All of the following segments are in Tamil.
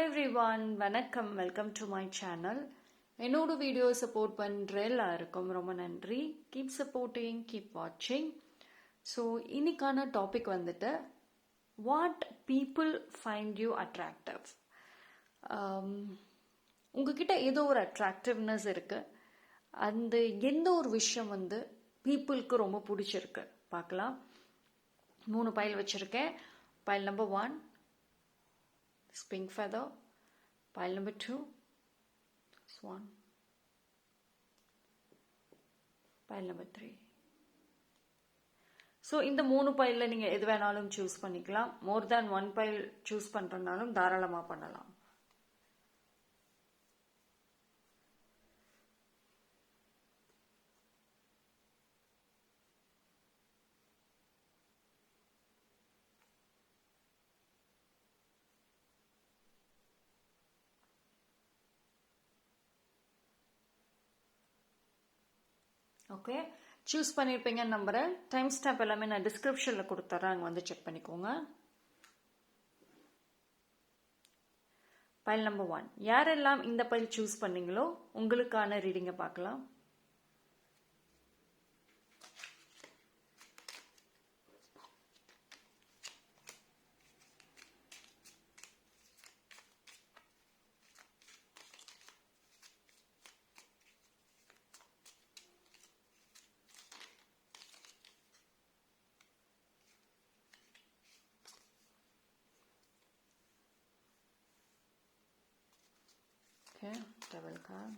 எவ்ரிவான், வணக்கம். Welcome to my channel. என்னோட வீடியோ சப்போர்ட் பண்ணுற எல்லாருக்கும் ரொம்ப நன்றி. கீப் சப்போர்ட்டிங், கீப் வாட்சிங். ஸோ இன்னைக்கான டாபிக் வந்துட்டு what people find you attractive. உங்ககிட்ட ஏதோ ஒரு அட்ராக்டிவ்னஸ் இருக்கு, அந்த எந்த ஒரு விஷயம் வந்து பீப்புளுக்கு ரொம்ப பிடிச்சிருக்கு பார்க்கலாம். 3 பைல் வச்சிருக்கேன். File number 1 pink feather, pile number 2 swan, pile number 3. So இந்த 3 பைலில் நீங்கள் எது வேணாலும் சூஸ் பண்ணிக்கலாம். மோர் தேன் 1 பைல் சூஸ் பண்ணுறதுனாலும் தாராளமாக பண்ணலாம். ஓகே, சூஸ் பண்ணியிருப்பீங்கன்னு நம்புகிறேன். டைம் ஸ்டாம்ப் எல்லாமே நான் டிஸ்கிரிப்ஷனில் கொடுத்துட்றேன், அங்கே வந்து செக் பண்ணிக்கோங்க. பைல் நம்பர் 1, யாரெல்லாம் இந்த பைல் சூஸ் பண்ணீங்களோ உங்களுக்கான ரீடிங்கை பார்க்கலாம். Okay, double card.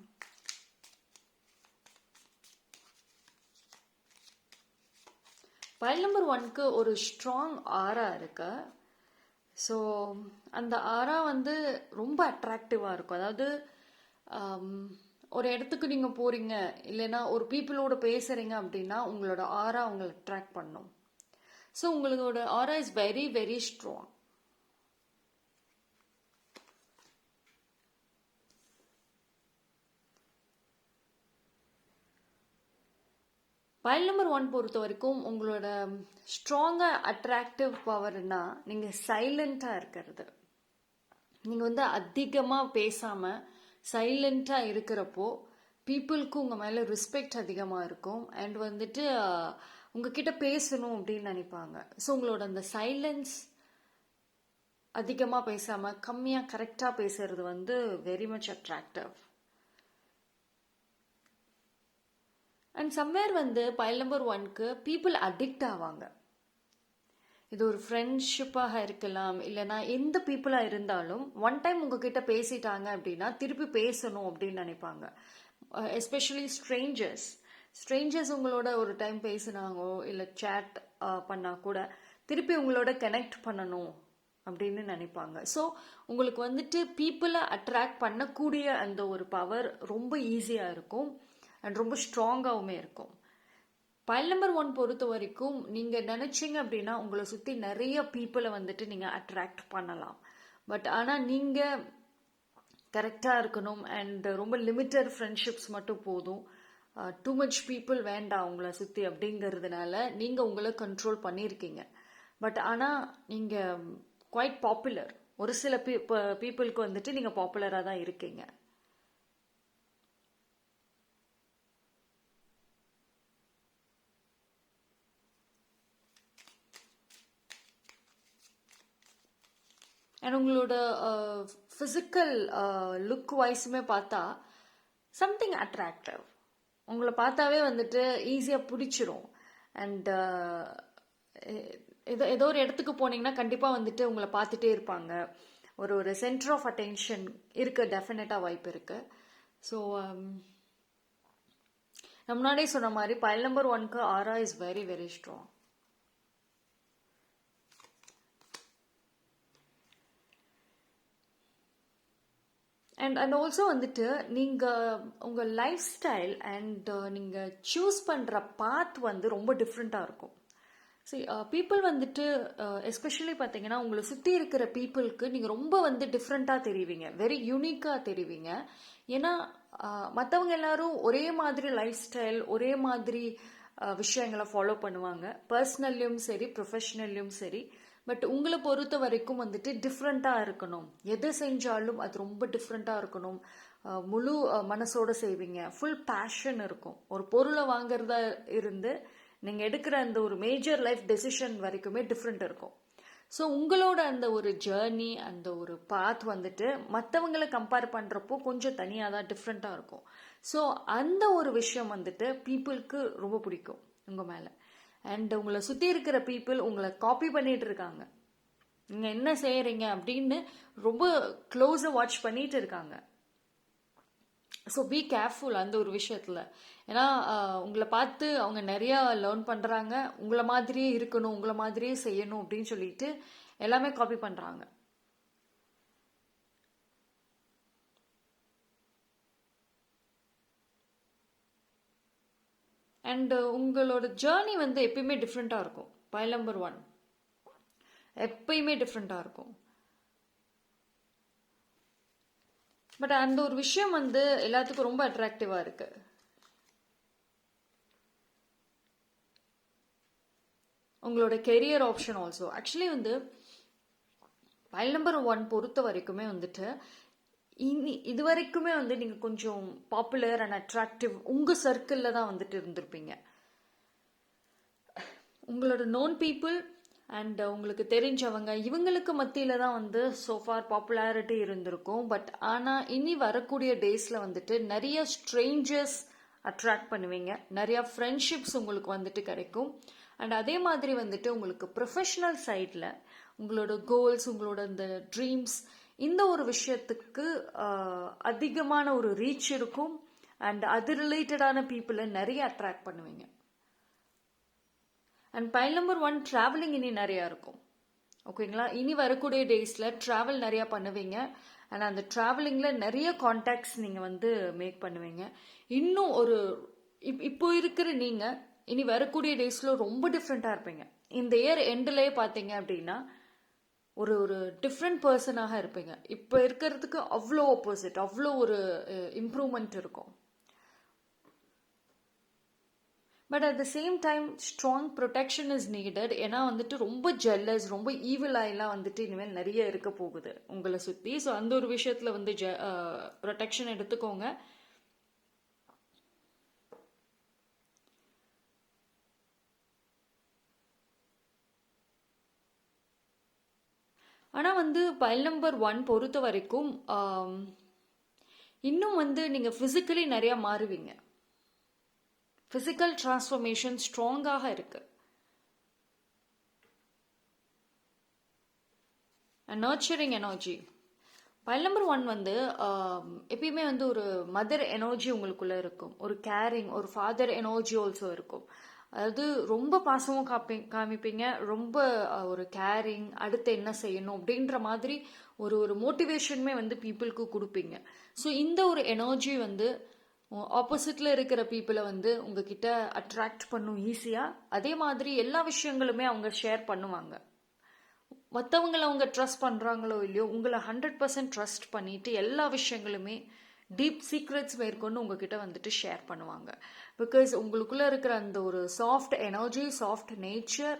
File number 1க்கு ஒரு ஸ்ட்ராங் ஆரா இருக்கு. ஸோ அந்த ஆரா வந்து ரொம்ப அட்ராக்டிவாக இருக்கும். அதாவது ஒரு இடத்துக்கு நீங்கள் போகிறீங்க, இல்லைன்னா ஒரு பீப்புளோட பேசுகிறீங்க அப்படின்னா உங்களோட ஆரா உங்களை அட்ராக்ட் பண்ணும். ஸோ உங்களோட ஆரா is very very strong. File number 1 பொறுத்த வரைக்கும் உங்களோட ஸ்ட்ராங்காக அட்ராக்டிவ் பவர்னா நீங்கள் சைலண்ட்டாக இருக்கிறது. நீங்கள் வந்து அதிகமாக பேசாமல் சைலண்ட்டாக இருக்கிறப்போ பீப்புளுக்கு உங்கள் மேலே ரெஸ்பெக்ட் அதிகமாக இருக்கும். அண்ட் வந்துட்டு உங்ககிட்ட பேசணும் அப்படின்னு நினைப்பாங்க. ஸோ உங்களோட அந்த சைலன்ஸ், அதிகமாக பேசாமல் கம்மியாக கரெக்டாக பேசுறது வந்து very much attractive. And somewhere வந்து பைல் நம்பர் 1க்கு பீப்புள் அடிக்ட் ஆவாங்க. இது ஒரு ஃப்ரெண்ட்ஷிப்பாக இருக்கலாம், இல்லைனா எந்த பீப்புளாக இருந்தாலும் ஒன் டைம் உங்ககிட்ட பேசிட்டாங்க அப்படின்னா திருப்பி பேசணும் அப்படின்னு நினைப்பாங்க. எஸ்பெஷலி ஸ்ட்ரேஞ்சர்ஸ் உங்களோட ஒரு டைம் பேசினாங்கோ இல்லை சேட் பண்ணால் கூட திருப்பி உங்களோட கனெக்ட் பண்ணணும் அப்படின்னு நினைப்பாங்க. ஸோ உங்களுக்கு வந்துட்டு பீப்புளை அட்ராக்ட் பண்ணக்கூடிய அந்த ஒரு பவர் ரொம்ப ஈஸியாக இருக்கும் அண்ட் ரொம்ப ஸ்ட்ராங்காகவுமே இருக்கும். பைல் நம்பர் 1 பொறுத்த வரைக்கும் நீங்கள் நினச்சிங்க அப்படின்னா உங்களை சுற்றி நிறைய பீப்புளை வந்துட்டு நீங்கள் அட்ராக்ட் பண்ணலாம். பட் ஆனால் நீங்கள் கரெக்டாக இருக்கணும் அண்ட் ரொம்ப லிமிட்டட் ஃப்ரெண்ட்ஷிப்ஸ் மட்டும் போதும். டூ மச் பீப்புள் வேண்டாம் உங்களை சுற்றி அப்படிங்கிறதுனால நீங்கள் உங்களை கண்ட்ரோல் பண்ணியிருக்கீங்க. பட் ஆனால் நீங்கள் குவைட் பாப்புலர். ஒரு சில பீப்புளுக்கு வந்துட்டு நீங்கள் பாப்புலராக தான் இருக்கீங்க. அண்ட் உங்களோட ஃபிசிக்கல் லுக் வைஸுமே பார்த்தா சம்திங் அட்ராக்டிவ். உங்களை பார்த்தாவே வந்துட்டு ஈஸியாக பிடிச்சிரும். அண்ட் ஏதோ ஒரு இடத்துக்கு போனீங்கன்னா கண்டிப்பாக வந்துட்டு உங்களை பார்த்துட்டே இருப்பாங்க. ஒரு சென்டர் ஆஃப் அட்டென்ஷன் இருக்க டெஃபினட்டாக வாய்ப்பு இருக்கு. ஸோ நான் முன்னாடியே சொன்ன மாதிரி பைல் நம்பர் 1க்கு ஆரா is very very strong. And also வந்துட்டு நீங்கள் உங்கள் லைஃப் ஸ்டைல் அண்ட் நீங்கள் சூஸ் பண்ணுற பாத் வந்து ரொம்ப டிஃப்ரெண்ட்டாக இருக்கும். சரி, பீப்புள் வந்துட்டு எஸ்பெஷலி பார்த்தீங்கன்னா உங்களை சுற்றி இருக்கிற பீப்புளுக்கு நீங்கள் ரொம்ப வந்து டிஃப்ரெண்ட்டாக தெரிவிங்க, வெரி யூனிக்காக தெரிவிங்க. ஏன்னா மற்றவங்க எல்லாரும் ஒரே மாதிரி லைஃப் ஸ்டைல், ஒரே மாதிரி விஷயங்களை ஃபாலோ பண்ணுவாங்க, பர்சனல்லையும் சரி ப்ரொஃபஷ்னல்லையும் சரி. பட் உங்களை பொறுத்த வரைக்கும் வந்துட்டு டிஃப்ரெண்ட்டாக இருக்கணும். எது செஞ்சாலும் அது ரொம்ப டிஃப்ரெண்ட்டாக இருக்கணும். முழு மனசோட செய்வீங்க. ஃபுல் பேஷன் இருக்கும். ஒரு பொருளை வாங்குறதா இருந்து நீங்கள் எடுக்கிற அந்த ஒரு மேஜர் லைஃப் டெசிஷன் வரைக்குமே டிஃப்ரெண்ட் இருக்கும். ஸோ உங்களோட அந்த ஒரு ஜேர்னி, அந்த ஒரு பாத் வந்துட்டு மற்றவங்களை கம்பேர் பண்ணுறப்போ கொஞ்சம் தனியாக தான் டிஃப்ரெண்ட்டாக இருக்கும். ஸோ அந்த ஒரு விஷயம் வந்துட்டு பீப்புளுக்கு ரொம்ப பிடிக்கும் உங்கள் மேலே. அண்ட் உங்களை சுற்றி இருக்கிற பீப்புள் உங்களை காப்பி பண்ணிட்டு இருக்காங்க. நீங்கள் என்ன செய்கிறீங்க அப்படின்னு ரொம்ப க்ளோஸாக வாட்ச் பண்ணிட்டு இருக்காங்க. ஸோ பி கேர்ஃபுல் அந்த ஒரு விஷயத்தில். ஏன்னா உங்களை பார்த்து அவங்க நிறையா லேர்ன் பண்ணுறாங்க. உங்களை மாதிரியே இருக்கணும், உங்களை மாதிரியே செய்யணும் அப்படின்னு சொல்லிட்டு எல்லாமே காப்பி பண்ணுறாங்க. அண்ட் உங்களோட ஜேர்னி வந்து எப்பயுமே டிஃப்ரெண்ட்டாக இருக்கும். பைல் நம்பர் 1 எப்பயுமே டிஃப்ரெண்ட்டாக இருக்கும். பட் அந்த ஒரு விஷயம் வந்து எல்லாத்துக்கும் ரொம்ப அட்ராக்டிவாக இருக்கு. உங்களோட கெரியர் ஆப்ஷன் ஆல்சோ. ஆக்சுவலி வந்து பைல் நம்பர் 1 பொறுத்த வரைக்குமே வந்துட்டு இது வரைக்குமே வந்து நீங்கள் கொஞ்சம் பாப்புலர் அண்ட் அட்ராக்டிவ் உங்கள் சர்க்கிளில் தான் வந்துட்டு இருந்திருப்பீங்க. உங்களோட நோன் பீப்புள் அண்ட் உங்களுக்கு தெரிஞ்சவங்க இவங்களுக்கு மத்தியில் தான் வந்து சோஃபார் பாப்புலாரிட்டி இருந்திருக்கும். பட் ஆனால் இனி வரக்கூடிய டேஸில் வந்துட்டு நிறைய ஸ்ட்ரேஞ்சர்ஸ் அட்ராக்ட் பண்ணுவீங்க. நிறையா ஃப்ரெண்ட்ஷிப்ஸ் உங்களுக்கு வந்துட்டு கிடைக்கும். அண்ட் அதே மாதிரி வந்துட்டு உங்களுக்கு ப்ரொஃபஷ்னல் சைடில் உங்களோட கோல்ஸ், உங்களோட இந்த ட்ரீம்ஸ், இந்த ஒரு விஷயத்துக்கு அதிகமான ஒரு ரீச் இருக்கும். அண்ட் அது ரிலேட்டடான பீப்புளை நிறைய அட்ராக்ட் பண்ணுவீங்க. அண்ட் பைல் நம்பர் 1 ட்ராவலிங் இனி நிறையா இருக்கும். ஓகேங்களா? இனி வரக்கூடிய டேஸில் ட்ராவல் நிறையா பண்ணுவீங்க. அண்ட் அந்த ட்ராவலிங்கில் நிறைய கான்டாக்ட்ஸ் நீங்கள் வந்து மேக் பண்ணுவீங்க. இன்னும் ஒரு இப்போ இருக்கிற நீங்கள் இனி வரக்கூடிய டேஸில் ரொம்ப டிஃப்ரெண்ட்டாக இருப்பீங்க. இந்த இயர் எண்ட்லேயே பார்த்தீங்க அப்படின்னா ஒரு ஒரு டிஃப்ரெண்ட் பர்சனாக இருப்பீங்க. இப்போ இருக்கிறதுக்கு அவ்வளோ ஆப்போசிட், அவ்வளோ ஒரு இம்ப்ரூவ்மெண்ட் இருக்கும். But at the same time strong protection is needed. ஏன்னா வந்துட்டு ரொம்ப ஜெல்லஸ், ரொம்ப ஈவில் ஆயெல்லாம் வந்துட்டு இனிமேல் நிறைய இருக்க போகுது உங்களை சுற்றி. ஸோ அந்த ஒரு விஷயத்தில் வந்து ப்ரொடெக்ஷன் எடுத்துக்கோங்க. ஆனால் வந்து பைல் நம்பர் 1 பொறுத்த வரைக்கும் இன்னும் வந்து நீங்கள் ஃபிசிக்கலி நிறையா மாறுவீங்க. ஃபிசிக்கல் டிரான்ஸ்ஃபர்மேஷன் ஸ்ட்ராங்காக இருக்கு. Nurturing energy. பைல் நம்பர் 1 வந்து எப்பயுமே வந்து ஒரு மதர் எனர்ஜி உங்களுக்குள்ள இருக்கும். ஒரு கேரிங், ஒரு ஃபாதர் எனர்ஜி ஆல்சோ இருக்கும். அதாவது ரொம்ப பாசமும் காமிப்பீங்க. ரொம்ப ஒரு கேரிங், அடுத்து என்ன செய்யணும் அப்படின்ற மாதிரி ஒரு ஒரு மோட்டிவேஷனுமே வந்து பீப்புளுக்கு கொடுப்பீங்க. ஸோ இந்த ஒரு எனர்ஜி வந்து ஆப்போசிட்டில் இருக்கிற பீப்புளை வந்து உங்ககிட்ட அட்ராக்ட் பண்ணும் ஈஸியாக. அதே மாதிரி எல்லா விஷயங்களுமே அவங்க ஷேர் பண்ணுவாங்க. மற்றவங்களை அவங்க ட்ரஸ்ட் பண்ணுறாங்களோ இல்லையோ, உங்களை 100% ட்ரஸ்ட் பண்ணிட்டு எல்லா விஷயங்களுமே டீப் சீக்ரெட்ஸ் மேற்கொண்டு உங்ககிட்ட வந்துட்டு ஷேர் பண்ணுவாங்க. பிகாஸ் உங்களுக்குள்ளே இருக்கிற அந்த ஒரு சாஃப்ட் எனர்ஜி, சாஃப்ட் நேச்சர்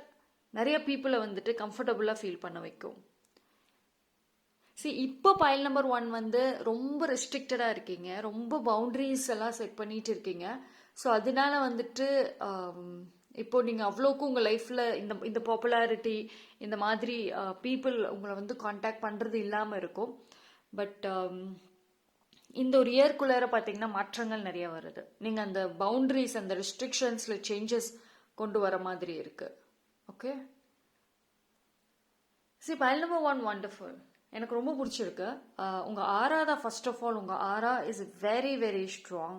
நிறைய பீப்புளை வந்துட்டு கம்ஃபர்டபுளாக ஃபீல் பண்ண வைக்கும். இப்போ பைல் நம்பர் 1 வந்து ரொம்ப ரெஸ்ட்ரிக்டடாக இருக்கீங்க. ரொம்ப பவுண்டரிஸ் எல்லாம் செட் பண்ணிட்டு இருக்கீங்க. ஸோ அதனால வந்துட்டு இப்போ நீங்கள் அவ்வளோக்கும் உங்கள் லைஃப்பில் இந்த பாப்புலாரிட்டி, இந்த மாதிரி பீப்புள் உங்களை வந்து காண்டாக்ட் பண்ணுறது இல்லாமல் இருக்கும். பட் இந்த ஒரு இயர்க்குள்ளார பார்த்தீங்கன்னா மாற்றங்கள் நிறைய வருது. நீங்கள் அந்த பவுண்டரிஸ், அந்த ரெஸ்ட்ரிக்ஷன்ஸில் சேஞ்சஸ் கொண்டு வர மாதிரி இருக்கு. Okay, file number 1 wonderful. எனக்கு ரொம்ப பிடிச்சிருக்கு. உங்கள் ஆரா தான் ஃபர்ஸ்ட் ஆஃப் ஆல். உங்கள் aura is very very strong.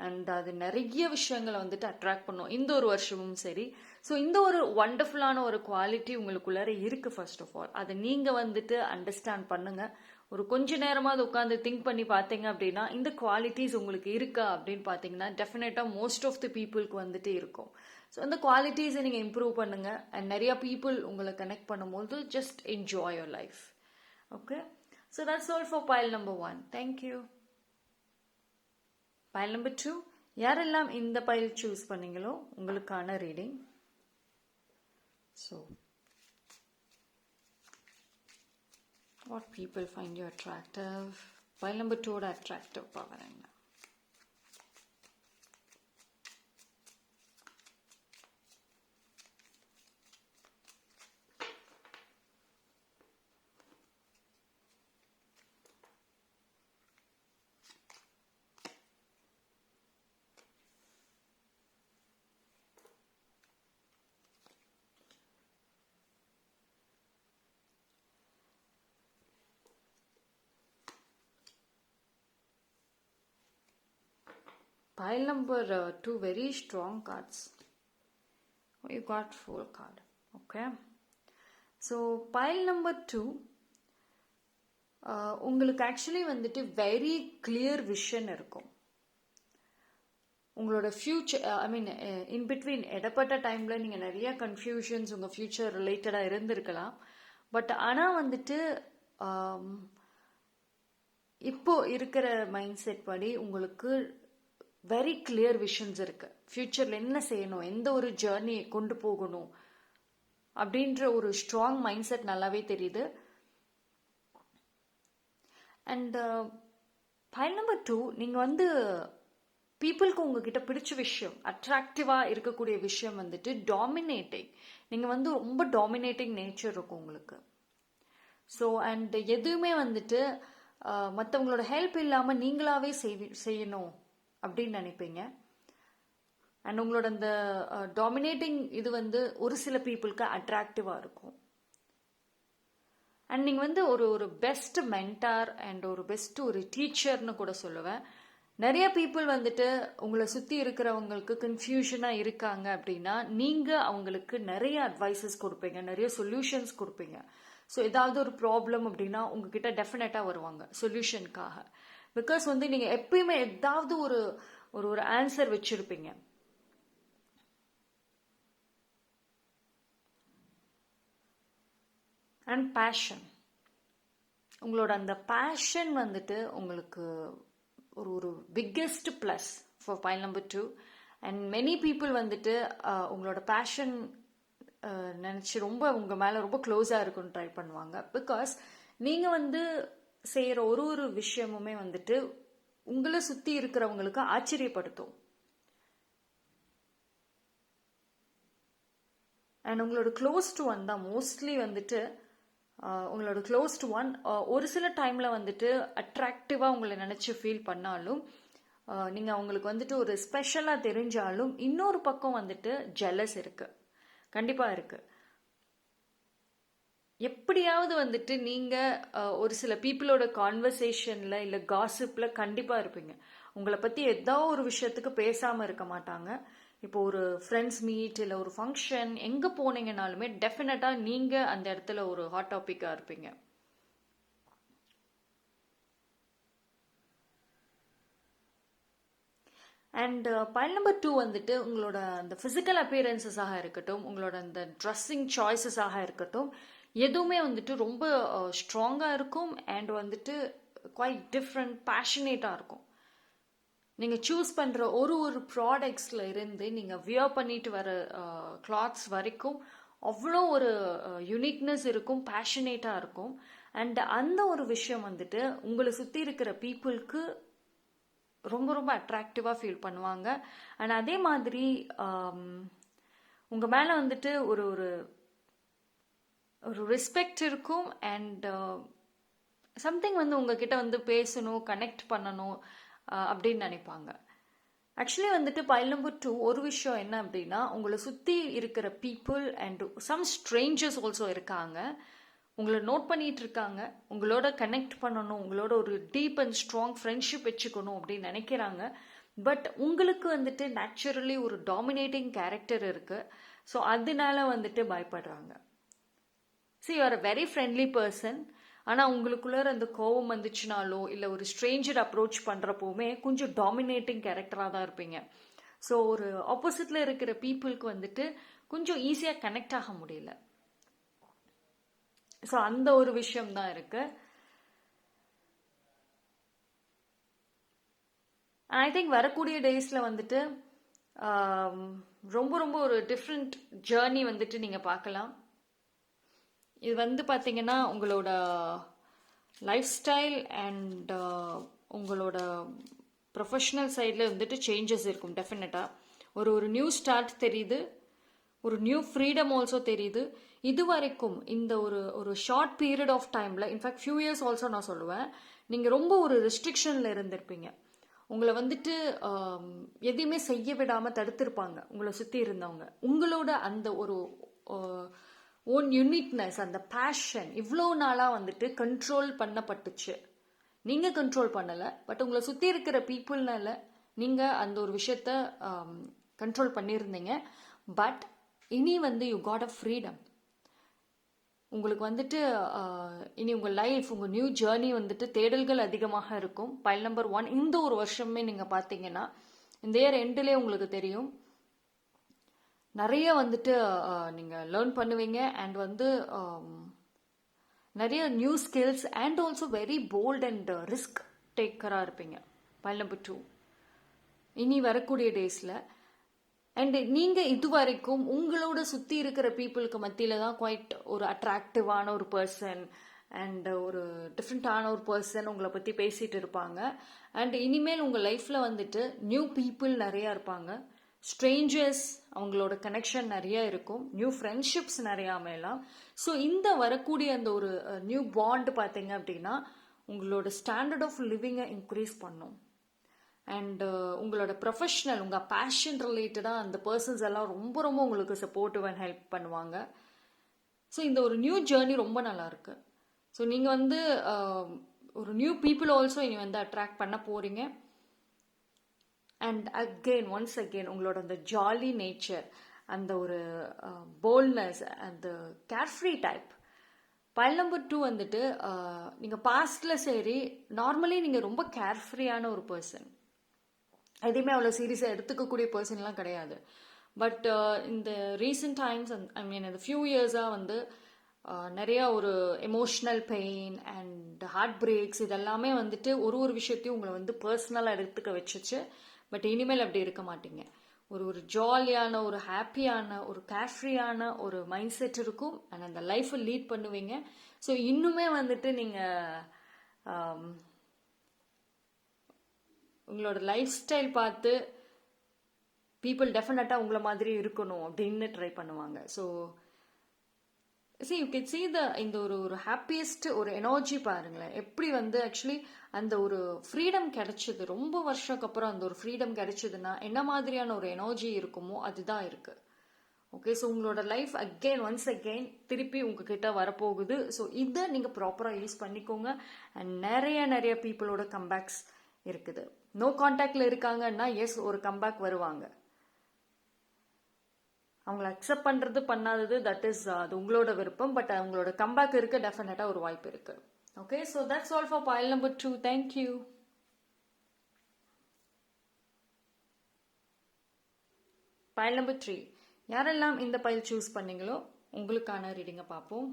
And அது நிறைய விஷயங்களை வந்துட்டு அட்ராக்ட் பண்ணும் இந்த ஒரு வருஷமும் சரி. ஸோ இந்த ஒரு வண்டர்ஃபுல்லான ஒரு குவாலிட்டி உங்களுக்குள்ளார இருக்குது. ஃபர்ஸ்ட் ஆஃப் ஆல் அதை நீங்கள் வந்துட்டு அண்டர்ஸ்டாண்ட் பண்ணுங்கள். ஒரு கொஞ்ச நேரமாக உட்காந்து திங்க் பண்ணி பார்த்தீங்க அப்படின்னா இந்த குவாலிட்டிஸ் உங்களுக்கு இருக்கா அப்படின்னு பார்த்தீங்கன்னா டெஃபினட்டாக மோஸ்ட் ஆஃப் தி பீப்புளுக்கு வந்துட்டு இருக்கும். ஸோ அந்த குவாலிட்டிஸை நீங்கள் இம்ப்ரூவ் பண்ணுங்கள். அண்ட் நிறையா பீப்புள் உங்களை கனெக்ட் பண்ணும்போது just enjoy your life. Okay, so that's all for pile number 1. Thank you. Pile number 2, யாரெல்லாம் இந்த pile choose பண்ணீங்களோ உங்களுக்கான reading. So What people find you attractive? Pile number 2 ஓட attractive power என்ன? Pile number 2, very strong cards. You got 4 card. Okay. So pile number 2, உங்களுக்கு ஆக்சுவலி வந்துட்டு வெரி கிளியர் விஷன் இருக்கும். உங்களோட future, I mean in between இடப்பட்ட டைமில் நீங்கள் நிறைய கன்ஃபியூஷன்ஸ் உங்கள் ஃபியூச்சர் ரிலேட்டடாக இருந்திருக்கலாம். பட் ஆனால் வந்துட்டு இப்போ இருக்கிற மைண்ட் செட் படி உங்களுக்கு வெரி கிளியர் விஷன்ஸ் இருக்கு. ஃபியூச்சரில் என்ன செய்யணும், எந்த ஒரு ஜேர்னியை கொண்டு போகணும் அப்படின்ற ஒரு ஸ்ட்ராங் மைண்ட் செட் நல்லாவே தெரியுது. அண்ட் பைல் நம்பர் 2, நீங்கள் வந்து பீப்புளுக்கு உங்ககிட்ட பிடிச்ச விஷயம், அட்ராக்டிவாக இருக்கக்கூடிய விஷயம் வந்துட்டு டாமினேட்டிங். நீங்கள் வந்து ரொம்ப டாமினேட்டிங் நேச்சர் இருக்கும் உங்களுக்கு. ஸோ அண்ட் எதுவுமே வந்துட்டு மற்றவங்களோட ஹெல்ப் இல்லாமல் நீங்களாவே செய்யணும் அப்படின்னு நினைப்பீங்க. அண்ட் உங்களோட அந்த டாமினேட்டிங் இது வந்து ஒரு சில பீப்புளுக்கு அட்ராக்டிவாக இருக்கும். அண்ட் நீங்கள் வந்து ஒரு பெஸ்ட் மென்டார் அண்ட் ஒரு பெஸ்ட் ஒரு டீச்சர்னு கூட சொல்லுவேன். நிறைய பீப்புள் வந்துட்டு உங்களை சுற்றி இருக்கிறவங்களுக்கு கன்ஃபியூஷனாக இருக்காங்க அப்படின்னா நீங்கள் அவங்களுக்கு நிறைய அட்வைசஸ் கொடுப்பீங்க, நிறைய சொல்யூஷன்ஸ் கொடுப்பீங்க. ஸோ ஏதாவது ஒரு ப்ராப்ளம் அப்படின்னா உங்ககிட்ட டெஃபினட்டாக வருவாங்க சொல்யூஷனுக்காக. பிகாஸ் வந்து நீங்கள் எப்பயுமே ஏதாவது ஒரு ஒரு ஆன்சர் வச்சிருப்பீங்க. அண்ட் பேஷன், உங்களோட அந்த பேஷன் வந்துட்டு உங்களுக்கு ஒரு biggest plus for file number 2. And many people வந்துட்டு உங்களோட பேஷன் நினச்சி ரொம்ப உங்கள் மேலே ரொம்ப க்ளோஸாக இருக்குன்னு ட்ரை பண்ணுவாங்க. பிகாஸ் நீங்கள் வந்து செய்கிற ஒரு விஷயமுமே வந்துட்டு உங்களை சுற்றி இருக்கிறவங்களுக்கு ஆச்சரியப்படுத்தும். அண்ட் உங்களோட க்ளோஸ் டு ஒன் தான் மோஸ்ட்லி வந்துட்டு உங்களோட க்ளோஸ் டு ஒன் ஒரு சில டைமில் வந்துட்டு அட்ராக்டிவாக உங்களை நினச்சி ஃபீல் பண்ணாலும், நீங்கள் அவங்களுக்கு வந்துட்டு ஒரு ஸ்பெஷலாக தெரிஞ்சாலும், இன்னொரு பக்கம் வந்துட்டு ஜெலஸ் இருக்குது, கண்டிப்பாக இருக்குது. எப்படியாவது வந்துட்டு நீங்கள் ஒரு சில பீப்புளோட கான்வர்சேஷனில் இல்லை காசிப்பில் கண்டிப்பாக இருப்பீங்க. உங்களை பற்றி ஏதோ ஒரு விஷயத்துக்கு பேசாமல் இருக்க மாட்டாங்க. இப்போ ஒரு ஃப்ரெண்ட்ஸ் மீட் இல்லை ஒரு ஃபங்க்ஷன் எங்கே போனீங்கனாலுமே டெஃபினட்டாக நீங்கள் அந்த இடத்துல ஒரு ஹாட் டாப்பிக்காக இருப்பீங்க. அண்ட் பைல் நம்பர் 2 வந்துட்டு உங்களோட அந்த ஃபிசிக்கல் அப்பியரன்சஸாக இருக்கட்டும், உங்களோட அந்த ட்ரெஸ்ஸிங் சாய்ஸஸாக இருக்கட்டும், எதுவுமே வந்துட்டு ரொம்ப ஸ்ட்ராங்காக இருக்கும். அண்ட் வந்துட்டு குவைட் டிஃப்ரெண்ட், பேஷனேட்டாக இருக்கும். நீங்கள் சூஸ் பண்ணுற ஒரு ப்ராடக்ட்ஸில் இருந்து நீங்கள் வியர் பண்ணிட்டு வர கிளாத்ஸ் வரைக்கும் அவ்வளோ ஒரு யூனிக்னஸ் இருக்கும், பேஷனேட்டாக இருக்கும். அண்ட் அந்த ஒரு விஷயம் வந்துட்டு உங்களை சுற்றி இருக்கிற பீப்புளுக்கு ரொம்ப ரொம்ப அட்ராக்டிவாக ஃபீல் பண்ணுவாங்க. அண்ட் அதே மாதிரி உங்கள் மேலே வந்துட்டு ஒரு ஒரு ரெஸ்பெக்ட் இருக்கும். அண்ட் சம்திங் வந்து உங்ககிட்ட வந்து பேசணும், கனெக்ட் பண்ணணும் அப்படின்னு நினைப்பாங்க. ஆக்சுவலி வந்துட்டு பைல் நம்பர் 2 ஒரு விஷயம் என்ன அப்படின்னா, உங்களை சுற்றி இருக்கிற people and some strangers also இருக்காங்க, உங்களை நோட் பண்ணிட்டு இருக்காங்க, உங்களோட கனெக்ட் பண்ணணும், உங்களோட ஒரு டீப் அண்ட் ஸ்ட்ராங் ஃப்ரெண்ட்ஷிப் வச்சுக்கணும் அப்படின்னு நினைக்கிறாங்க. பட் உங்களுக்கு வந்துட்டு நேச்சுரலி ஒரு டாமினேட்டிங் கேரக்டர் இருக்கு. ஸோ அதனால வந்துட்டு பயப்படுறாங்க. So you are a very friendly person. ஆனால் உங்களுக்குள்ள அந்த கோவம் வந்துச்சுனாலோ இல்லை ஒரு ஸ்ட்ரேஞ்சர் அப்ரோச் பண்ணுறப்போவுமே கொஞ்சம் டாமினேட்டிங் கேரக்டராக தான் இருப்பீங்க. ஸோ ஒரு ஆப்போசிட்டில் இருக்கிற பீப்புளுக்கு வந்துட்டு கொஞ்சம் ஈஸியாக கனெக்ட் ஆக முடியல. ஸோ அந்த ஒரு விஷயம் தான் இருக்கு. ஐ திங்க் வரக்கூடிய டேஸில் வந்துட்டு ரொம்ப ரொம்ப ஒரு டிஃப்ரெண்ட் ஜேர்னி வந்துட்டு நீங்கள் பார்க்கலாம். இது வந்து பார்த்தீங்கன்னா உங்களோட லைஃப் ஸ்டைல் அண்ட் உங்களோட ப்ரொஃபஷ்னல் சைடில் வந்துட்டு சேஞ்சஸ் இருக்கும் டெஃபினட்டாக. ஒரு நியூ ஸ்டார்ட் தெரியுது, ஒரு நியூ ஃப்ரீடம் ஆல்சோ தெரியுது. இது வரைக்கும் இந்த ஒரு ஷார்ட் பீரியட் ஆஃப் டைமில், இன்ஃபேக்ட் ஃபியூ இயர்ஸ் ஆல்சோ நான் சொல்லுவேன், நீங்கள் ரொம்ப ஒரு ரெஸ்ட்ரிக்ஷனில் இருந்திருப்பீங்க. உங்களை வந்துட்டு எதையுமே செய்ய விடாமல் தடுத்திருப்பாங்க உங்களை சுற்றி இருந்தவங்க. உங்களோட அந்த ஒரு ஓன் யூனிக்னஸ், அந்த பேஷன் இவ்வளோ நாளாக வந்துட்டு கண்ட்ரோல் பண்ணப்பட்டுச்சு. நீங்கள் கண்ட்ரோல் பண்ணலை, பட் உங்களை சுற்றி இருக்கிற பீப்புள்னால நீங்கள் அந்த ஒரு விஷயத்த கண்ட்ரோல் பண்ணியிருந்தீங்க. பட் இனி வந்து யூ காட் அ ஃப்ரீடம். உங்களுக்கு வந்துட்டு இனி உங்கள் லைஃப், உங்கள் நியூ ஜேர்னி வந்துட்டு தேடல்கள் அதிகமாக இருக்கும். பைல் நம்பர் 1 இந்த ஒரு வருஷமே நீங்கள் பார்த்தீங்கன்னா, இந்த இயர் எண்டிலே உங்களுக்கு தெரியும், நிறைய வந்துட்டு நீங்கள் லேர்ன் பண்ணுவீங்க. அண்ட் வந்து நிறைய new skills and also very bold and risk டேக்கராக இருப்பீங்க. பைல் நம்பர் 2 இனி வரக்கூடிய டேஸில். அண்ட் நீங்கள் இது வரைக்கும் உங்களோட சுற்றி இருக்கிற பீப்புளுக்கு மத்தியில் தான் குவைட் ஒரு அட்ராக்டிவான ஒரு பர்சன் அண்ட் ஒரு டிஃப்ரெண்ட்டான ஒரு பர்சன் உங்களை பற்றி பேசிகிட்டு இருப்பாங்க. அண்ட் இனிமேல் உங்கள் லைஃப்பில் வந்துட்டு நியூ பீப்புள் நிறையா இருப்பாங்க. ஸ்ட்ரேஞ்சர்ஸ், அவங்களோட கனெக்ஷன் நிறைய இருக்கும். நியூ ஃப்ரெண்ட்ஷிப்ஸ் நிறையா அமையலாம். ஸோ இந்த வரக்கூடிய அந்த ஒரு நியூ பாண்ட் பார்த்தீங்க அப்படின்னா உங்களோட ஸ்டாண்டர்ட் ஆஃப் லிவிங்கை இன்க்ரீஸ் பண்ணும். அண்ட் உங்களோட ப்ரொஃபஷ்னல், உங்கள் பேஷன் ரிலேட்டடாக அந்த பர்சன்ஸ் எல்லாம் ரொம்ப ரொம்ப உங்களுக்கு சப்போர்ட்டிவ் அண்ட் ஹெல்ப் பண்ணுவாங்க. ஸோ இந்த ஒரு நியூ ஜேர்னி ரொம்ப நல்லாயிருக்கு. ஸோ நீங்கள் வந்து ஒரு நியூ பீப்புள் ஆல்சோ இனி வந்து அட்ராக்ட் பண்ண போகிறீங்க. அண்ட் அகெயின் ஒன்ஸ் அகெயின் உங்களோட அந்த ஜாலி நேச்சர், அந்த ஒரு போல்ட்னஸ், அந்த கேர்ஃப்ரீ டைப். பைல் நம்பர் 2 வந்துட்டு நீங்கள் பாஸ்டில் சரி, நார்மலி நீங்கள் ரொம்ப கேர்ஃப்ரீயான ஒரு பர்சன், எதையுமே அவ்வளோ சீரியஸாக எடுத்துக்கக்கூடிய பர்சன்லாம் கிடையாது. பட் இந்த ரீசெண்ட் டைம்ஸ், ஐ மீன் இந்த ஃபியூ இயர்ஸாக வந்து நிறையா ஒரு emotional pain and heart breaks இதெல்லாமே வந்துட்டு ஒரு விஷயத்தையும் உங்களை வந்து பர்சனலாக எடுத்துக்க வச்சுச்சு. பட் இனிமேல் அப்படி இருக்க மாட்டீங்க. ஒரு ஜாலியான, ஒரு ஹாப்பியான, ஒரு கேர்ஃப்ரீயான ஒரு மைண்ட் செட் இருக்கும். அண்ட் அந்த லைஃப்பை லீட் பண்ணுவீங்க. ஸோ இன்னுமே வந்துட்டு நீங்கள் உங்களோட லைஃப் ஸ்டைல் பார்த்து பீப்புள் டெஃபினட்டாக உங்களை மாதிரி இருக்கணும் அப்படின்னு ட்ரை பண்ணுவாங்க. ஸோ யூ கேன் see இந்த ஒரு ஹாப்பியஸ்ட் ஒரு எனர்ஜி பாருங்களேன். எப்படி வந்து ஆக்சுவலி அந்த ஒரு ஃப்ரீடம் கிடைச்சது, ரொம்ப வருஷத்துக்கு அப்புறம் அந்த ஒரு ஃப்ரீடம் கிடைச்சதுன்னா என்ன மாதிரியான ஒரு எனர்ஜி இருக்குமோ அதுதான் இருக்கு. ஓகே, ஸோ உங்களோட லைஃப் அகெயின் ஒன்ஸ் அகெயின் திருப்பி உங்ககிட்ட வரப்போகுது. ஸோ இதை நீங்கள் ப்ராப்பராக யூஸ் பண்ணிக்கோங்க. அண்ட் நிறைய பீப்புளோட கம்பேக்ஸ் இருக்குது. நோ கான்டாக்ட்ல இருக்காங்கன்னா எஸ், ஒரு கம்பேக் வருவாங்க. அவங்கள அக்செப்ட் பண்ணுறது பண்ணாதது தட் இஸ் அது உங்களோட விருப்பம். பட் அவங்களோட கம்பேக் இருக்க டெஃபினட்டாக ஒரு வாய்ப்பு இருக்கு. Okay, so that's all for file number 2. Thank you. File number 3 யாரெல்லாம் இந்த பைல் சூஸ் பண்ணீங்களோ உங்களுக்கான ரீடிங்கை பார்ப்போம்.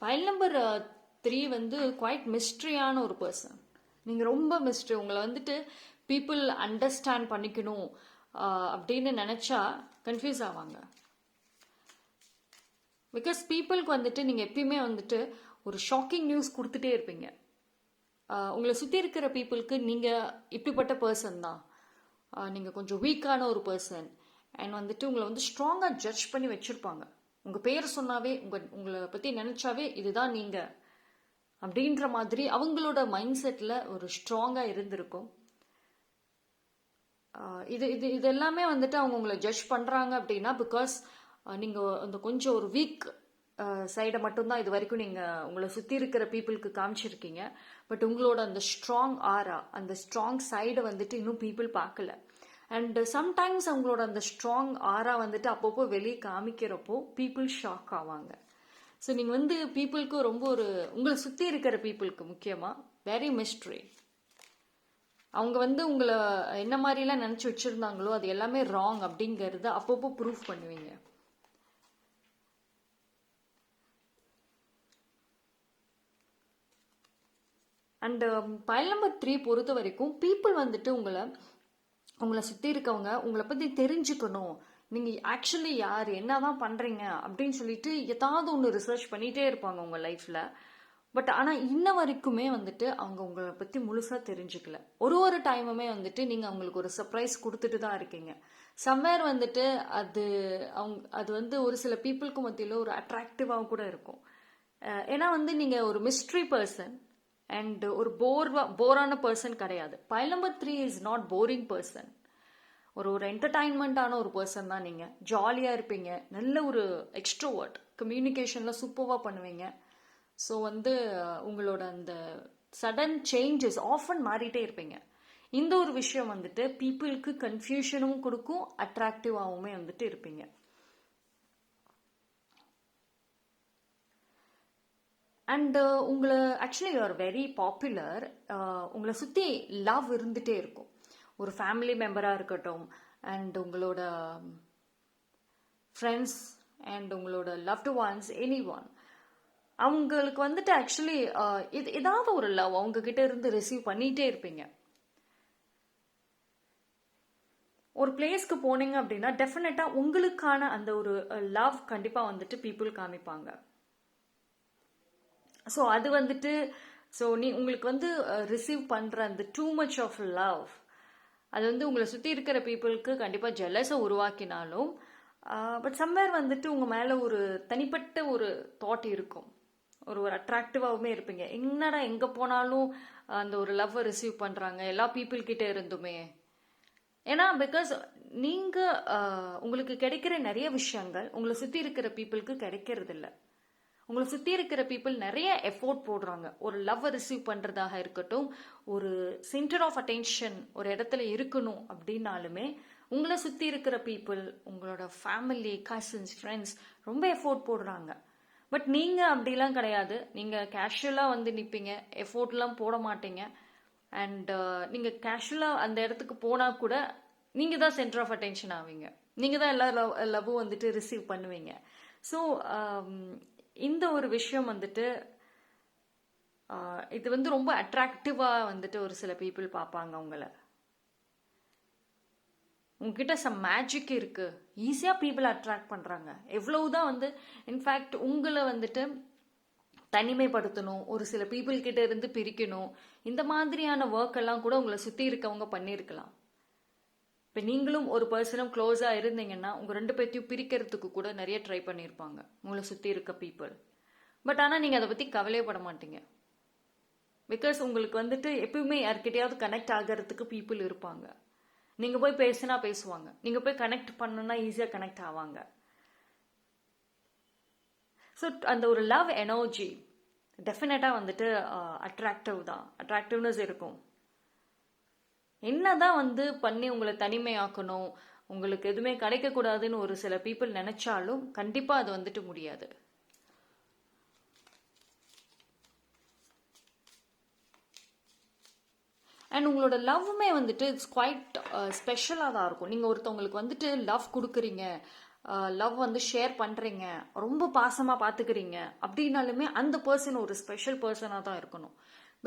பைல் நம்பர் 3 வந்து குவைட் மிஸ்ட்ரியான ஒரு பர்சன். நீங்கள் ரொம்ப மிஸ்ட்ரி. உங்களை வந்துட்டு பீப்புள் அண்டர்ஸ்டாண்ட் பண்ணிக்கணும் அப்படின்னு நினச்சா கன்ஃபியூஸ் ஆவாங்க. பிகாஸ் பீப்புளுக்கு வந்துட்டு நீங்கள் எப்பயுமே வந்துட்டு ஒரு ஷாக்கிங் நியூஸ் கொடுத்துட்டே இருப்பீங்க. உங்களை சுற்றி இருக்கிற பீப்புளுக்கு நீங்கள் இப்படிப்பட்ட பர்சன் தான், நீங்கள் கொஞ்சம் வீக்கான ஒரு பர்சன் அண்ட் வந்துட்டு உங்களை வந்து ஸ்ட்ராங்காக ஜட்ஜ் பண்ணி வச்சுருப்பாங்க. உங்கள் பேர் சொன்னாவே, உங்களை பற்றி நினச்சாவே இதுதான் நீங்கள் அப்படின்ற மாதிரி அவங்களோட மைண்ட் செட்டில் ஒரு ஸ்ட்ராங்காக இருந்திருக்கும். இது எல்லாமே வந்துட்டு அவங்க உங்களை ஜட்ஜ் பண்ணுறாங்க அப்படின்னா பிகாஸ் நீங்கள் அந்த கொஞ்சம் ஒரு வீக் சைடை மட்டும்தான் இது வரைக்கும் நீங்கள் உங்களை சுற்றி இருக்கிற பீப்புளுக்கு காமிச்சிருக்கீங்க. பட் உங்களோட அந்த ஸ்ட்ராங் ஆரா, அந்த ஸ்ட்ராங் சைடை வந்துட்டு இன்னும் பீப்புள் பார்க்கல. அண்ட் சம்டைம்ஸ் அவங்களோட அந்த ஸ்ட்ராங் ஆரா வந்துட்டு அப்பப்போ வெளியே காமிக்கிறப்போ பீப்புள் ஷாக் ஆவாங்க. ஸோ நீங்கள் வந்து பீப்புளுக்கு ரொம்ப உங்களை சுற்றி இருக்கிற பீப்புளுக்கு முக்கியமாக வெரி மிஸ்ட்ரி. அவங்க வந்து உங்களை என்ன மாதிரிலாம் நினச்சி வச்சுருந்தாங்களோ அது எல்லாமே ராங் அப்படிங்கிறத அப்பப்போ ப்ரூவ் பண்ணுவீங்க. அண்டு பைல் நம்பர் 3 பொறுத்த வரைக்கும் பீப்புள் வந்துட்டு உங்களை சுற்றி இருக்கவங்க உங்களை பற்றி தெரிஞ்சுக்கணும், நீங்கள் ஆக்சுவலி யார், என்ன தான் பண்ணுறீங்க அப்படின்னு சொல்லிட்டு ஏதாவது ஒன்று ரிசர்ச் பண்ணிகிட்டே இருப்பாங்க உங்கள் லைஃப்பில். பட் ஆனால் இன்ன வரைக்குமே வந்துட்டு அவங்க உங்களை பற்றி முழுசாக தெரிஞ்சுக்கல. ஒரு டைமுமே வந்துட்டு நீங்கள் அவங்களுக்கு ஒரு சர்ப்ரைஸ் கொடுத்துட்டு தான் இருக்கீங்க. சம்வேர் வந்துட்டு அது வந்து ஒரு சில பீப்புளுக்கு மத்தியில் ஒரு அட்ராக்டிவாக கூட இருக்கும். ஏன்னா வந்து நீங்கள் ஒரு மிஸ்ட்ரி பர்சன் அண்ட் ஒரு போரான பர்சன் கிடையாது. File number 3 is not boring person. ஒரு என்டர்டைன்மெண்ட்டான ஒரு பர்சன் தான் நீங்கள். ஜாலியாக இருப்பீங்க, நல்ல ஒரு எக்ஸ்ட்ரோவர்ட், கம்யூனிகேஷனில் சூப்பராக பண்ணுவீங்க. ஸோ வந்து உங்களோட அந்த சடன் சேஞ்சஸ் ஆஃபன் மாறிட்டே இருப்பீங்க. இந்த ஒரு விஷயம் வந்துட்டு பீப்புளுக்கு கன்ஃபியூஷனும் கொடுக்கும், அட்ராக்டிவாகவுமே வந்துட்டு இருப்பீங்க. அண்ட் உங்களை actually you are very popular. உங்களை சுற்றி லவ் இருந்துகிட்டே இருக்கும். ஒரு ஃபேமிலி மெம்பராக இருக்கட்டும், அண்ட் உங்களோட ஃப்ரெண்ட்ஸ் அண்ட் உங்களோட லவ்டு ஒன்ஸ், எனி ஒன், அவங்களுக்கு வந்துட்டு ஆக்சுவலி ஏதாவது ஒரு லவ் அவங்கக்கிட்ட இருந்து ரிசீவ் பண்ணிகிட்டே இருப்பீங்க. ஒரு பிளேஸ்க்கு போனீங்க அப்படின்னா டெஃபினட்டாக உங்களுக்கான அந்த ஒரு லவ் கண்டிப்பாக வந்துட்டு பீப்புள் காமிப்பாங்க. ஸோ அது வந்துட்டு உங்களுக்கு வந்து ரிசீவ் பண்ணுற அந்த டூ மச் ஆஃப் லவ், அது வந்து உங்களை சுற்றி இருக்கிற பீப்புளுக்கு கண்டிப்பாக ஜெலஸை உருவாக்கினாலும் பட் சம்வேர் வந்துட்டு உங்கள் மேலே ஒரு தனிப்பட்ட ஒரு தாட் இருக்கும். ஒரு அட்ராக்டிவாகவுமே இருப்பீங்க. என்னடா எங்கே போனாலும் அந்த ஒரு லவ்வை ரிசீவ் பண்ணுறாங்க எல்லா பீப்புள்கிட்ட இருந்துமே. ஏன்னா பிகாஸ் நீங்கள் உங்களுக்கு கிடைக்கிற நிறைய விஷயங்கள் உங்களை சுற்றி இருக்கிற பீப்புளுக்கு கிடைக்கிறது இல்லை. உங்களை சுற்றி இருக்கிற பீப்புள் நிறைய எஃபோர்ட் போடுறாங்க. ஒரு லவ்வை ரிசீவ் பண்ணுறதாக இருக்கட்டும், ஒரு சென்டர் ஆஃப் அட்டென்ஷன் ஒரு இடத்துல இருக்கணும் அப்படின்னாலுமே உங்களை சுற்றி இருக்கிற பீப்புள், உங்களோட ஃபேமிலி, கசின்ஸ், ஃப்ரெண்ட்ஸ் ரொம்ப எஃபோர்ட் போடுறாங்க. பட் நீங்கள் அப்படிலாம் கிடையாது. நீங்கள் கேஷுவலாக வந்து நிற்பீங்க, எஃபோர்ட்லாம் போட மாட்டீங்க. அண்ட் நீங்கள் கேஷுவலாக அந்த இடத்துக்கு போனால் கூட நீங்கள் தான் சென்டர் ஆஃப் அட்டென்ஷன் ஆவீங்க. நீங்கள் தான் எல்லா லவ்வும் வந்துட்டு ரிசீவ் பண்ணுவீங்க. ஸோ இந்த ஒரு விஷயம் வந்துட்டு இது வந்து ரொம்ப அட்ராக்டிவாக வந்துட்டு ஒரு சில பீப்புள் பார்ப்பாங்க உங்களை. உங்ககிட்ட சம் மேஜிக் இருக்கு, ஈஸியாக பீப்புள் அட்ராக்ட் பண்ணுறாங்க. எவ்வளவுதான் வந்து இன்ஃபேக்ட் உங்களை வந்துட்டு தனிமைப்படுத்தணும், ஒரு சில பீப்புள் கிட்ட இருந்து பிரிக்கணும், இந்த மாதிரியான ஒர்க் எல்லாம் கூட உங்களை சுற்றி இருக்கவங்க பண்ணியிருக்கலாம். இப்போ நீங்களும் ஒரு பர்சனும் க்ளோஸாக இருந்தீங்கன்னா உங்கள் 2 பேர்த்தையும் பிரிக்கிறதுக்கு கூட நிறைய ட்ரை பண்ணியிருப்பாங்க உங்களை சுற்றி இருக்க பீப்புள். பட் ஆனால் நீங்கள் அதை பற்றி கவலையப்பட மாட்டீங்க. பிகாஸ் உங்களுக்கு வந்துட்டு எப்பவுமே யார்கிட்டயாவது கனெக்ட் ஆகிறதுக்கு பீப்புள் இருப்பாங்க. நீங்கள் போய் பேசினா பேசுவாங்க, நீங்கள் போய் கனெக்ட் பண்ணணும்னா ஈஸியாக கனெக்ட் ஆவாங்க. ஸோ அந்த ஒரு லவ் எனர்ஜி டெஃபினட்டாக வந்துட்டு அட்ராக்டிவ்னஸ் இருக்கும். என்னதான் வந்து பண்ணி உங்களை தனிமையாக்கணும், உங்களுக்கு எதுவுமே கிடைக்கக்கூடாதுன்னு ஒரு சில பீப்புள் நினைச்சாலும் கண்டிப்பாக அது வந்துட்டு முடியாது. அண்ட் உங்களோட லவ்வுமே வந்துட்டு இட்ஸ் குவைட் ஸ்பெஷலாக தான் இருக்கும். நீங்கள் ஒருத்தவங்களுக்கு வந்துட்டு லவ் கொடுக்குறீங்க, லவ் வந்து ஷேர் பண்ணுறீங்க, ரொம்ப பாசமாக பார்த்துக்கிறீங்க அப்படின்னாலுமே அந்த பர்சன் ஒரு ஸ்பெஷல் பர்சனாக தான் இருக்கணும்.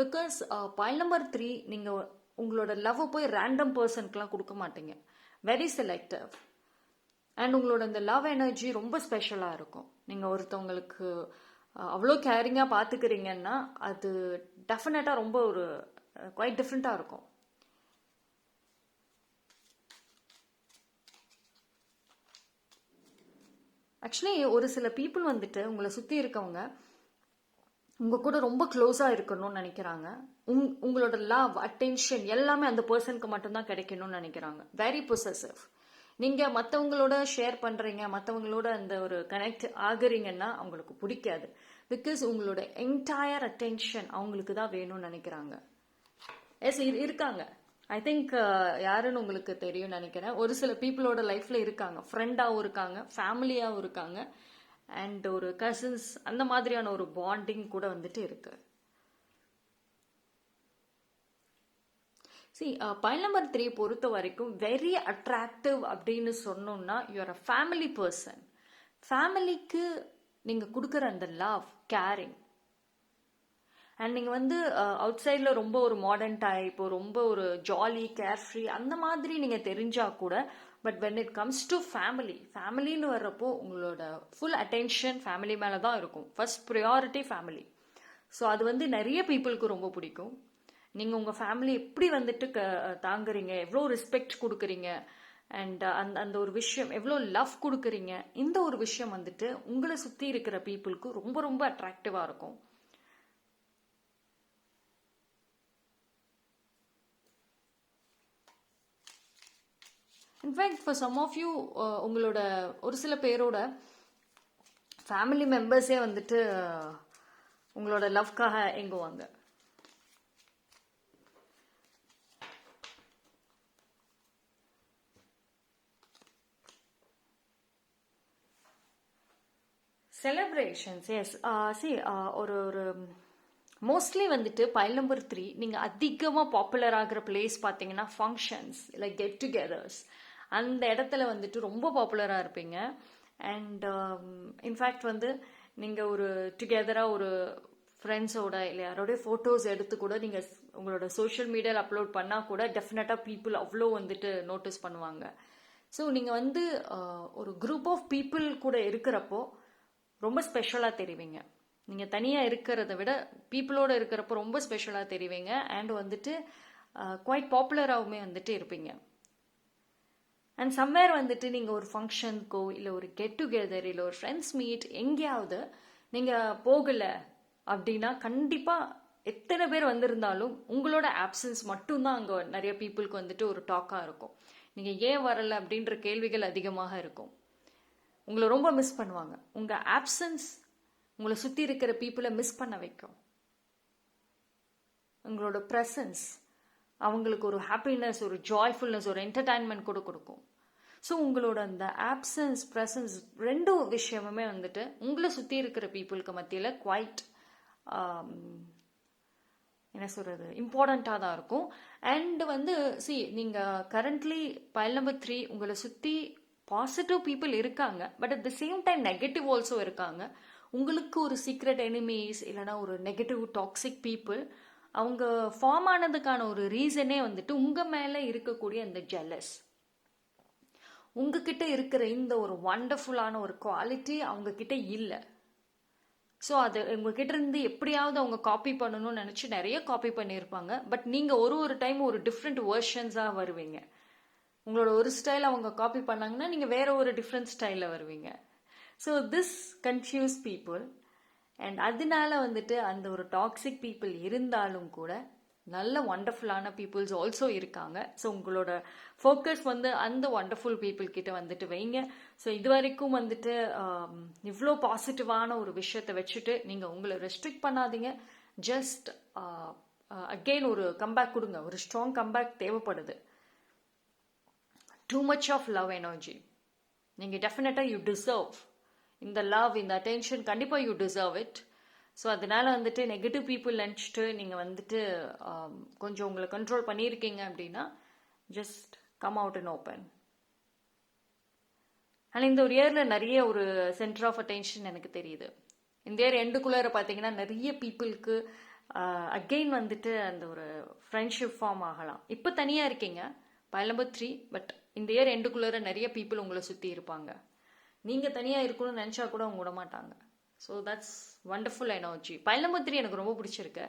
பிகாஸ் பைல் நம்பர் 3 நீங்கள் உங்களோட லவ்வை போய் ரேண்டம் பர்சனுக்குலாம் கொடுக்க மாட்டீங்க, வெரி செலக்டிவ். அண்ட் உங்களோட இந்த லவ் எனர்ஜி ரொம்ப ஸ்பெஷலாக இருக்கும். நீங்கள் ஒருத்தவங்களுக்கு அவ்வளோ கேரிங்காக பார்த்துக்கிறீங்கன்னா அது டெஃபினட்டாக ரொம்ப ஒரு குவைட் டிஃப்ரெண்ட்டாக இருக்கும். ஆக்சுவலி ஒரு சில பீப்புள் வந்துட்டு உங்களை சுற்றி இருக்கவங்க உங்கள் கூட ரொம்ப க்ளோஸாக இருக்கணும்னு நினைக்கிறாங்க. உங்களோட லவ், அட்டென்ஷன் எல்லாமே அந்த பர்சனுக்கு மட்டும்தான் கிடைக்கணும்னு நினைக்கிறாங்க. Very possessive. நீங்கள் மற்றவங்களோட ஷேர் பண்ணுறீங்க, மற்றவங்களோட அந்த ஒரு கனெக்ட் ஆகுறீங்கன்னா அவங்களுக்கு பிடிக்காது. பிகாஸ் உங்களோட என்டையர் அட்டென்ஷன் அவங்களுக்கு தான் வேணும்னு நினைக்கிறாங்க. எஸ் இருக்காங்க. ஐ திங்க் யாருன்னு உங்களுக்கு தெரியும்னு நினைக்கிறேன். ஒரு சில பீப்புளோட லைஃப்ல இருக்காங்க, ஃப்ரெண்டாகவும் இருக்காங்க, ஃபேமிலியாகவும் இருக்காங்க, அண்ட் ஒரு கசின்ஸ், அந்த மாதிரியான ஒரு பாண்டிங் கூட வந்துட்டு இருக்கு. பைல் நம்பர் 3 பொறுத்த வரைக்கும் வெரி அட்ராக்டிவ் அப்படின்னு சொன்னோம்னா யூஆர் அ ஃபேமிலி பர்சன். ஃபேமிலிக்கு நீங்கள் கொடுக்குற அந்த லவ், கேரிங், அண்ட் நீங்கள் வந்து அவுட் சைடில் ரொம்ப ஒரு மாடர்ன் டைப், ரொம்ப ஒரு ஜாலி கேர்ஃப்ரீ அந்த மாதிரி நீங்கள் தெரிஞ்சா கூட, but when it comes to ஃபேமிலின்னு வர்றப்போ உங்களோட ஃபுல் அட்டென்ஷன் ஃபேமிலி மேலே தான் இருக்கும். First priority family. ஸோ அது வந்து நிறைய பீப்புளுக்கு ரொம்ப பிடிக்கும். நீங்கள் உங்கள் ஃபேமிலி எப்படி வந்துட்டு தாங்குறீங்க, எவ்வளோ ரெஸ்பெக்ட் கொடுக்குறீங்க, அண்ட் அந்த அந்த ஒரு விஷயம் எவ்வளோ லவ் கொடுக்குறீங்க, இந்த ஒரு விஷயம் வந்துட்டு உங்களை சுற்றி இருக்கிற பீப்புளுக்கு ரொம்ப ரொம்ப அட்ராக்டிவாக இருக்கும். In fact for some of you உங்களோட ஒரு சில பேரோட ஃபேமிலி மெம்பர்ஸே வந்துட்டு உங்களோட லவ்க்காக எங்குவாங்க. Celebrations, S. ஒரு ஒரு மோஸ்ட்லி வந்துட்டு பைல் நம்பர் 3 நீங்கள் அதிகமாக பாப்புலர் ஆகிற பிளேஸ் பார்த்தீங்கன்னா ஃபங்க்ஷன்ஸ் இல்லை கெட் டுகெதர்ஸ், அந்த இடத்துல வந்துட்டு ரொம்ப பாப்புலராக இருப்பீங்க. அண்ட் இன்ஃபேக்ட் வந்து நீங்கள் ஒரு டுகெதராக ஒரு ஃப்ரெண்ட்ஸோட இல்லை யாரோடைய ஃபோட்டோஸ் எடுத்து கூட நீங்கள் உங்களோட சோஷியல் மீடியாவில் அப்லோட் பண்ணால் கூட டெஃபினட்டாக பீப்புள் அவ்வளோ வந்துட்டு நோட்டீஸ் பண்ணுவாங்க. ஸோ நீங்கள் வந்து ஒரு குரூப் ஆஃப் பீப்புள் கூட இருக்கிறப்போ ரொம்ப ஸ்பெஷலாக தெரிவிங்க. நீங்கள் தனியாக இருக்கிறத விட பீப்புளோட இருக்கிறப்போ ரொம்ப ஸ்பெஷலாக தெரிவிங்க. அண்ட் வந்துட்டு குவைட் பாப்புலராகவுமே வந்துட்டு இருப்பீங்க. அண்ட் சம்வேர் வந்துட்டு நீங்கள் ஒரு ஃபங்க்ஷனுக்கோ இல்லை ஒரு கெட் டுகெதர் இல்லை ஒரு ஃப்ரெண்ட்ஸ் மீட் எங்கேயாவது நீங்கள் போகலை அப்படின்னா கண்டிப்பாக எத்தனை பேர் வந்திருந்தாலும் உங்களோட ஆப்சன்ஸ் மட்டும்தான் அங்கே நிறைய பீப்புளுக்கு வந்துட்டு ஒரு டாக்காக இருக்கும். நீங்கள் ஏன் வரலை அப்படின்ற கேள்விகள் அதிகமாக இருக்கும். உங்களை ரொம்ப மிஸ் பண்ணுவாங்க. உங்கள் ஆப்சன்ஸ் உங்களை சுற்றி இருக்கிற பீப்புளை மிஸ் பண்ண வைக்கும். உங்களோட ப்ரெசன்ஸ் அவங்களுக்கு ஒரு ஹாப்பினஸ், ஒரு ஜாய்ஃபுல்னஸ், ஒரு என்டர்டைன்மெண்ட் கூட கொடுக்கும். ஸோ உங்களோட அந்த ஆப்சன்ஸ் ப்ரெசன்ஸ் ரெண்டு விஷயமுமே வந்துட்டு உங்களை சுற்றி இருக்கிற பீப்புளுக்கு மத்தியில் குவைட் என்ன சொல்கிறது இம்பார்ட்டண்ட்டாக தான் இருக்கும். அண்ட் வந்து நீங்கள் கரண்ட்லி பைல் நம்பர் 3 உங்களை சுற்றி பாசிட்டிவ் பீப்புள் இருக்காங்க, but at the same time negative also இருக்காங்க. உங்களுக்கு ஒரு சீக்ரெட் எனிமீஸ் இல்லைனா ஒரு நெகட்டிவ் டாக்ஸிக் பீப்புள் அவங்க ஃபார்ம் ஆனதுக்கான ஒரு ரீசனே வந்துட்டு உங்கள் மேலே இருக்கக்கூடிய அந்த ஜெலஸ், உங்ககிட்ட இருக்கிற இந்த ஒரு வண்டர்ஃபுல்லான ஒரு குவாலிட்டி அவங்க கிட்ட இல்லை. ஸோ அது உங்ககிட்ட இருந்து எப்படியாவது அவங்க காப்பி பண்ணணும்னு நினச்சி நிறைய காப்பி பண்ணியிருப்பாங்க. பட் நீங்கள் ஒரு டைம் ஒரு டிஃப்ரெண்ட் வேர்ஷன்ஸாக வருவீங்க. உங்களோட ஒரு ஸ்டைல் அவங்க காப்பி பண்ணாங்கன்னா நீங்கள் வேற ஒரு டிஃப்ரெண்ட் ஸ்டைலில் வருவீங்க. So this confuse people. And அதனால வந்துட்டு அந்த ஒரு டாக்ஸிக் பீப்புள் இருந்தாலும் கூட நல்ல ஒண்டர்ஃபுல்லான பீப்புள்ஸ் ஆல்சோ இருக்காங்க. ஸோ உங்களோட ஃபோக்கஸ் வந்து அந்த ஒண்டர்ஃபுல் பீப்புள் கிட்ட வந்துட்டு வைங்க. ஸோ இது வரைக்கும் வந்துட்டு இவ்வளோ பாசிட்டிவான ஒரு விஷயத்தை வச்சுட்டு நீங்கள் உங்களை ரெஸ்ட்ரிக்ட் பண்ணாதீங்க. ஜஸ்ட் அகெயின் ஒரு கம்பேக் கொடுங்க. ஒரு ஸ்ட்ராங் கம்பேக் தேவைப்படுது. Too much of love energy நீங்கள் டெஃபினட்டாக யூ டிசர்வ் இந்த லவ், இந்த அட்டென்ஷன் கண்டிப்பாக யூ டிசர்வ் இட். ஸோ அதனால வந்துட்டு நெகட்டிவ் பீப்புள் நினச்சிட்டு நீங்கள் வந்துட்டு கொஞ்சம் உங்களை கண்ட்ரோல் பண்ணியிருக்கீங்க அப்படின்னா just come out and open. ஆனால் இந்த ஒரு இயரில் நிறைய ஒரு சென்டர் ஆஃப் அட்டென்ஷன் எனக்கு தெரியுது. இந்த இயர் எண்டுக்குள்ளார பார்த்தீங்கன்னா நிறைய பீப்புளுக்கு அகெயின் வந்துட்டு அந்த ஒரு ஃப்ரெண்ட்ஷிப் ஃபார்ம் ஆகலாம். இப்போ தனியாக இருக்கீங்க பைல் நம்பர் 3, பட் இந்த இயர் எண்டுக்குள்ளார நிறைய பீப்புள் உங்களை சுற்றி இருப்பாங்க. நீங்கள் தனியாக இருக்கணும்னு நினச்சா கூட அவங்க விட மாட்டாங்க. So that's wonderful energy. File number 3 எனக்கு ரொம்ப பிடிச்சிருக்கு.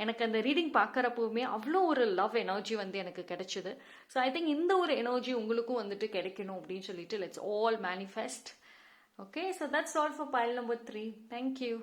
எனக்கு அந்த ரீடிங் பார்க்குறப்பவுமே அவ்வளோ ஒரு லவ் எனர்ஜி வந்து எனக்கு கிடைச்சிது. ஸோ ஐ திங்க் இந்த ஒரு எனர்ஜி உங்களுக்கும் வந்துட்டு கிடைக்கணும் அப்படின்னு சொல்லிட்டு let's all manifest. Okay, so that's all for file number 3. Thank you.